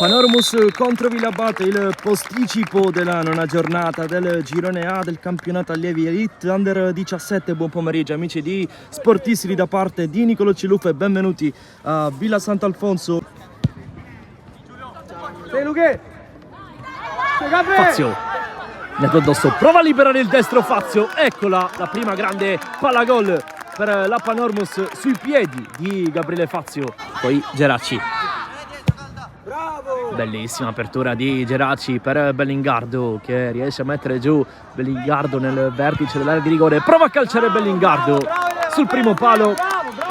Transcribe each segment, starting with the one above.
Panormus contro Villabate, il posticipo della nona giornata del girone A del campionato allievi Elite Under 17. Buon pomeriggio amici di Sportisti da parte di Nicolo Cilufa e benvenuti a Villa Sant'Alfonso. Fazio, netto addosso, prova a liberare il destro Fazio, eccola la prima grande palla gol per la Panormus sui piedi di Gabriele Fazio. Poi Geraci. Bellissima apertura di Geraci per Bellingardo che riesce a mettere giù Bellingardo nel vertice dell'area di rigore. Prova a calciare Bellingardo sul primo palo.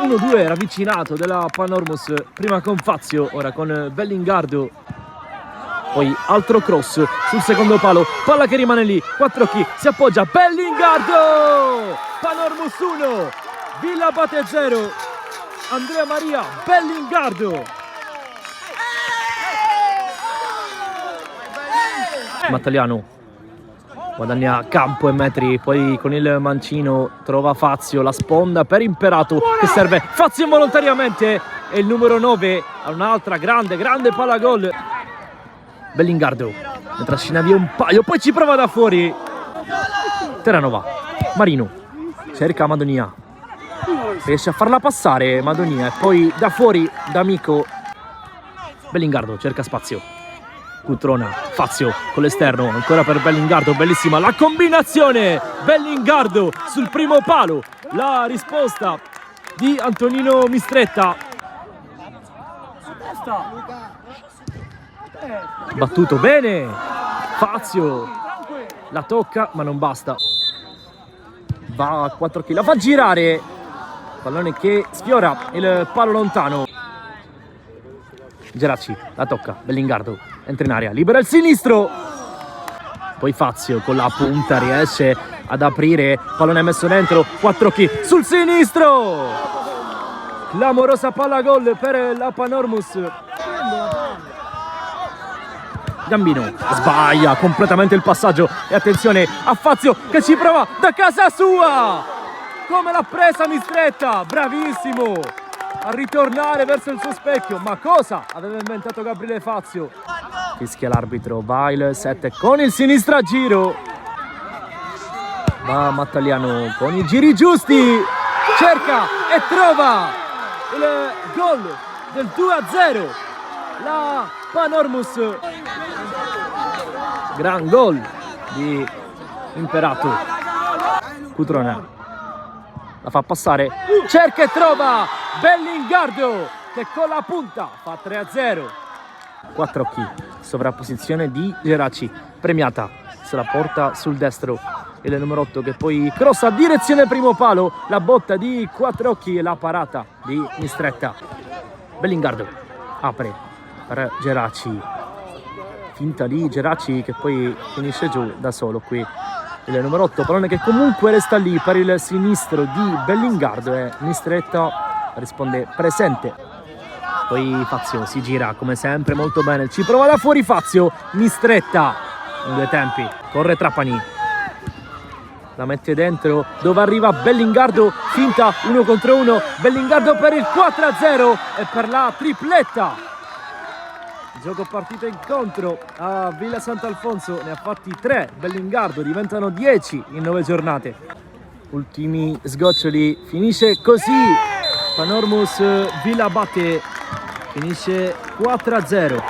1-2 ravvicinato della Panormus, prima con Fazio, ora con Bellingardo. Poi altro cross sul secondo palo, palla che rimane lì, 4 chi si appoggia, Bellingardo! Panormus 1, Villabate 0, Andrea Maria Bellingardo. Mattaliano guadagna campo e metri, poi con il mancino trova Fazio, la sponda per Imperato che serve Fazio involontariamente e il numero 9 ha un'altra grande palla gol. Bellingardo ne trascina via un paio, poi ci prova da fuori Terranova. Marino cerca Madonia, riesce a farla passare Madonia e poi da fuori D'Amico. Bellingardo cerca spazio, Cutrona, Fazio con l'esterno, ancora per Bellingardo, bellissima la combinazione, Bellingardo sul primo palo, la risposta di Antonino Mistretta. Battuto bene, Fazio la tocca ma non basta, va a 4 kg, la fa girare, pallone che sfiora il palo lontano. Geraci la tocca, Bellingardo entra in area, libera il sinistro, poi Fazio con la punta riesce ad aprire, pallone messo dentro, 4 chi sul sinistro, clamorosa palla gol per la Panormus. Gambino sbaglia completamente il passaggio e attenzione a Fazio che ci prova da casa sua, come l'ha presa Mistretta, bravissimo a ritornare verso il suo specchio. Ma cosa aveva inventato Gabriele Fazio? Fischia l'arbitro, va il 7 con il sinistro a giro, va Mattaliano con i giri giusti, cerca e trova il gol del 2-0 la Panormus. Gran gol di Imperato. Cutrona la fa passare, cerca e trova Bellingardo che con la punta fa 3-0. 4 chi, sovrapposizione di Geraci, premiata, se la porta sul destro il numero 8 che poi crossa direzione primo palo, la botta di Quattrocchi e la parata di Mistretta. Bellingardo apre per Geraci, finta di Geraci che poi finisce giù da solo qui il numero 8, pallone che comunque resta lì per il sinistro di Bellingardo e Mistretta risponde presente. Poi Fazio si gira come sempre molto bene, ci prova da fuori Fazio, Mistretta in due tempi, corre Trapani, la mette dentro dove arriva Bellingardo, finta 1 contro 1, Bellingardo per il 4-0 e per la tripletta. Gioco partita incontro a Villa Sant'Alfonso, ne ha fatti 3 Bellingardo, diventano 10 in 9 giornate. Ultimi sgoccioli, finisce così Panormus Villabate, finisce 4-0.